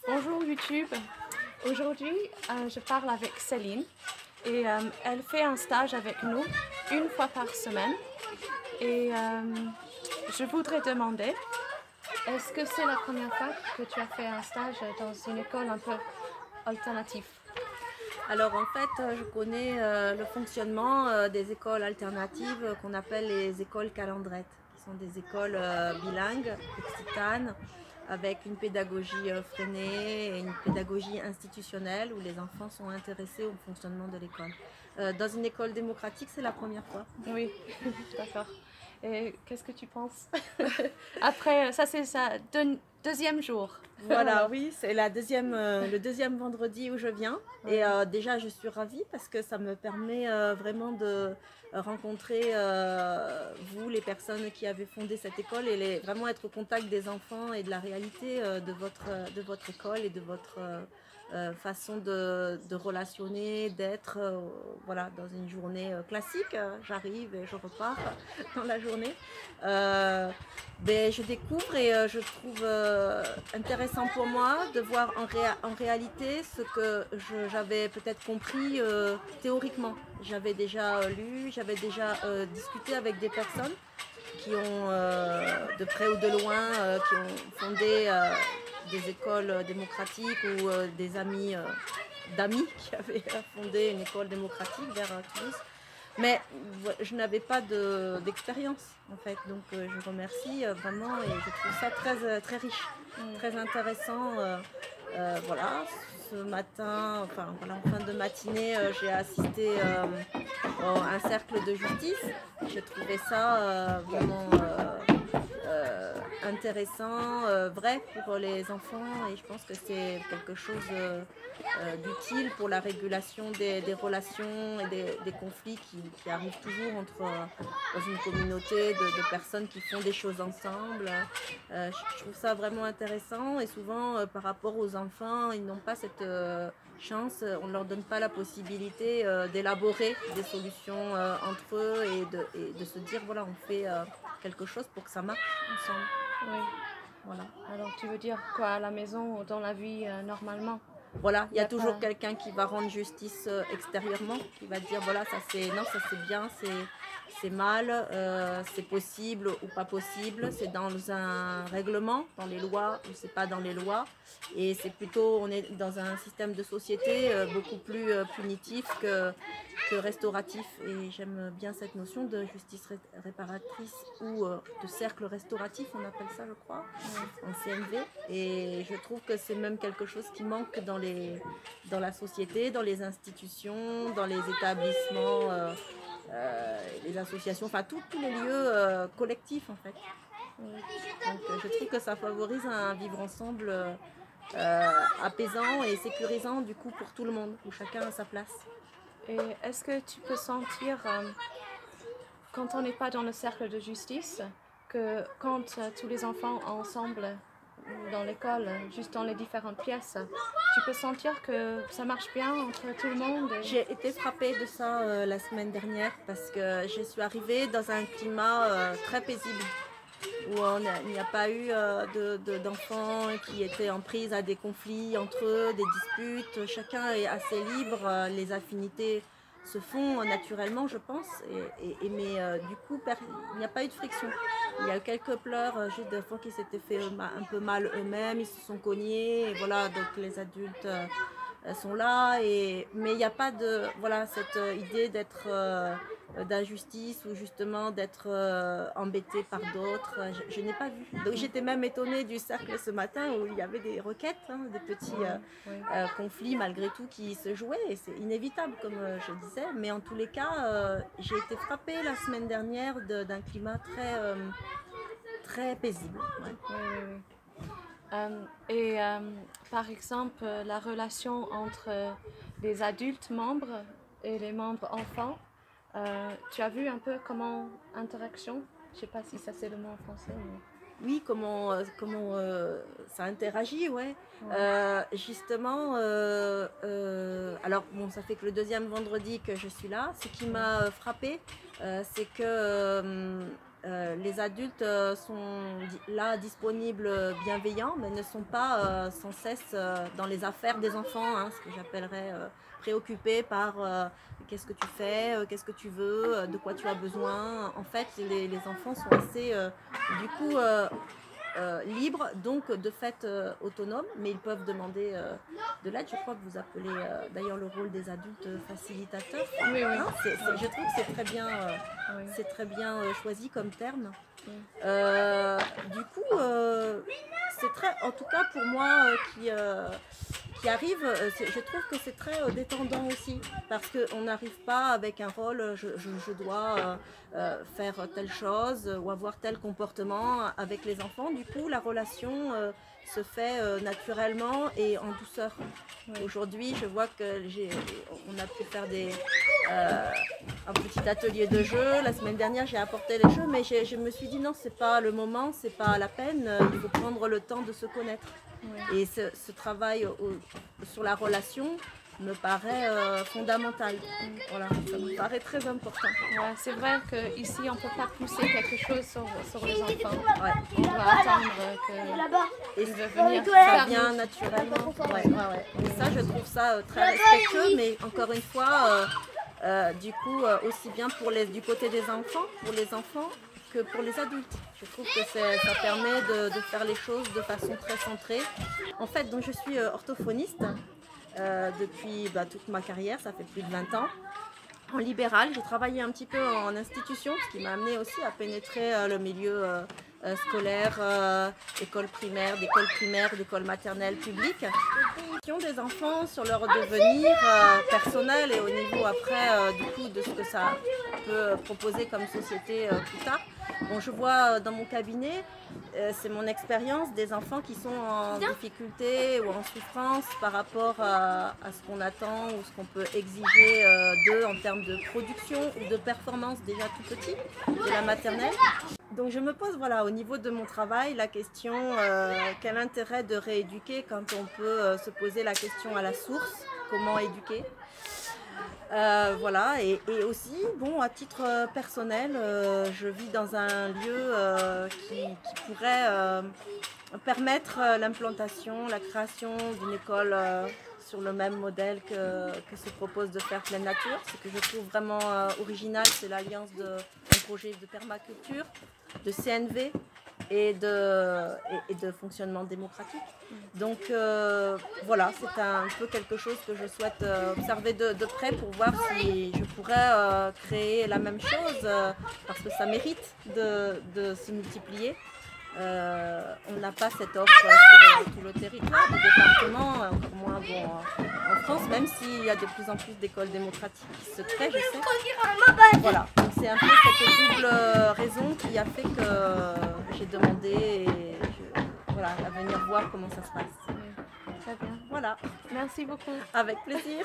Bonjour YouTube. Aujourd'hui, je parle avec Céline et elle fait un stage avec nous une fois par semaine. Et je voudrais demander, est-ce que c'est la première fois que tu as fait un stage dans une école un peu alternative? Alors en fait, je connais le fonctionnement des écoles alternatives qu'on appelle les écoles calendrettes, qui sont des écoles bilingues, occitanes, avec une pédagogie freinée et une pédagogie institutionnelle où les enfants sont intéressés au fonctionnement de l'école. Dans une école démocratique, c'est la première fois. Oui, d'accord. Et qu'est-ce que tu penses? Après, ça c'est sa deuxième jour. Voilà, oui, c'est le deuxième vendredi où je viens. Et déjà, je suis ravie parce que ça me permet vraiment de rencontrer vous, les personnes qui avez fondé cette école, et vraiment être au contact des enfants et de la réalité de votre école et de votre façon de relationner, d'être voilà, dans une journée classique. J'arrive et je repars dans la journée. Je découvre et je trouve intéressant pour moi de voir en réalité ce que j'avais peut-être compris théoriquement. J'avais déjà lu, j'avais déjà discuté avec des personnes qui ont, de près ou de loin, qui ont fondé des écoles démocratiques ou des amis d'amis qui avaient fondé une école démocratique vers Toulouse. Mais je n'avais pas d'expérience en fait, donc je remercie vraiment et je trouve ça très riche, très intéressant. Voilà, ce matin, enfin voilà, en fin de matinée, j'ai assisté à un cercle de justice. J'ai trouvé ça vraiment intéressant, vrai pour les enfants, et je pense que c'est quelque chose d'utile pour la régulation des relations et des conflits qui arrivent toujours dans une communauté de personnes qui font des choses ensemble. Je trouve ça vraiment intéressant, et souvent par rapport aux enfants, ils n'ont pas cette chance, on ne leur donne pas la possibilité d'élaborer des solutions entre eux et de se dire voilà, on fait quelque chose pour que ça marche ensemble. Oui. Voilà. Alors tu veux dire quoi, à la maison ou dans la vie normalement? Voilà, il y a toujours pas... quelqu'un qui va rendre justice extérieurement, qui va dire voilà, ça c'est non, ça c'est bien, c'est mal, c'est possible ou pas possible, c'est dans un règlement, dans les lois ou c'est pas dans les lois. Et c'est plutôt, on est dans un système de société beaucoup plus punitif que restauratif. Et j'aime bien cette notion de justice réparatrice ou de cercle restauratif, on appelle ça, je crois, en CNV. Et je trouve que c'est même quelque chose qui manque dans la société, dans les institutions, dans les établissements, les associations, enfin tous les lieux collectifs en fait. Donc je trouve que ça favorise un vivre ensemble apaisant et sécurisant du coup pour tout le monde, où chacun a sa place. Et est-ce que tu peux sentir, quand on n'est pas dans le cercle de justice, que quand tous les enfants ensemble dans l'école, juste dans les différentes pièces, tu peux sentir que ça marche bien entre tout le monde? J'ai été frappée de ça la semaine dernière parce que je suis arrivée dans un climat très paisible, où il n'y a pas eu d'enfants qui étaient en prise à des conflits entre eux, des disputes. Chacun est assez libre, les affinités se font naturellement, je pense, mais du coup, il n'y a pas eu de friction. Il y a eu quelques pleurs, juste d'enfants qui s'étaient fait un peu mal eux-mêmes, ils se sont cognés, et voilà, donc les adultes sont là, mais il n'y a pas de, voilà, cette idée d'être d'injustice ou justement d'être embêté par d'autres. Je n'ai pas vu. Donc j'étais même étonnée du cercle ce matin où il y avait des requêtes, hein, des petits conflits malgré tout qui se jouaient, et c'est inévitable comme je disais, mais en tous les cas j'ai été frappée la semaine dernière d'un climat très paisible. Ouais. Oui, oui, oui. Par exemple, la relation entre les adultes membres et les membres enfants, tu as vu un peu comment interaction? Je ne sais pas si ça c'est le mot en français. Mais... Oui, comment ça interagit, ouais. Justement, alors bon, ça fait que le deuxième vendredi que je suis là. Ce qui m'a frappée, c'est que Les adultes sont là disponibles, bienveillants, mais ne sont pas sans cesse dans les affaires des enfants, hein, ce que j'appellerais préoccupés par qu'est-ce que tu fais, qu'est-ce que tu veux, de quoi tu as besoin. En fait, les enfants sont assez du coup libres, donc de fait autonomes, mais ils peuvent demander de l'aide. Je crois que vous appelez d'ailleurs le rôle des adultes facilitateurs. Oui, oui. Hein, je trouve que c'est très bien, Oui. c'est très bien choisi comme terme. Oui. Du coup, c'est très, en tout cas pour moi qui arrive, je trouve que c'est très détendant aussi, parce qu'on n'arrive pas avec un rôle, je dois faire telle chose ou avoir tel comportement avec les enfants. Du coup, la relation se fait naturellement et en douceur. Oui. Aujourd'hui, je vois on a pu faire un petit atelier de jeu. La semaine dernière, j'ai apporté les jeux, mais je me suis dit non, c'est pas le moment, c'est pas la peine. Il faut prendre le temps de se connaître. Oui. Et ce travail sur la relation me paraît fondamental. Voilà, ça me paraît très important. Ouais, c'est vrai qu'ici, on ne peut pas pousser quelque chose sur les enfants. Ouais. On doit attendre Et qu'ils veulent venir ça faire vient naturellement. Ouais. Et ça, je trouve ça très respectueux, mais encore une fois, du coup, aussi bien du côté des enfants, pour les enfants, que pour les adultes. Je trouve que ça permet de faire les choses de façon très centrée. En fait, donc je suis orthophoniste depuis toute ma carrière, ça fait plus de 20 ans. En libéral, j'ai travaillé un petit peu en institution, ce qui m'a amené aussi à pénétrer le milieu scolaire, école primaire, d'école maternelle publique. Des enfants sur leur devenir personnel et au niveau après du coup de ce que ça peut proposer comme société plus tard. Bon, je vois dans mon cabinet, c'est mon expérience, des enfants qui sont en difficulté ou en souffrance par rapport à ce qu'on attend ou ce qu'on peut exiger d'eux en termes de production ou de performance déjà tout petit, de la maternelle. Donc je me pose au niveau de mon travail la question quel intérêt de rééduquer quand on peut se poser la question à la source, comment éduquer. Et aussi, à titre personnel, je vis dans un lieu qui pourrait permettre l'implantation, la création d'une école sur le même modèle que se propose de faire Pleine Nature. Ce que je trouve vraiment original, c'est l'alliance d'un projet de permaculture, de CNV et de fonctionnement démocratique. Donc voilà, c'est un peu quelque chose que je souhaite observer de près pour voir si je pourrais créer la même chose, parce que ça mérite de se multiplier. On n'a pas cette offre sur tout le territoire, du département, encore moins en France, même s'il y a de plus en plus d'écoles démocratiques qui se créent, je sais. Voilà, donc c'est un peu cette double raison qui a fait que j'ai demandé à venir voir comment ça se passe. Très bien. Voilà. Merci beaucoup. Avec plaisir.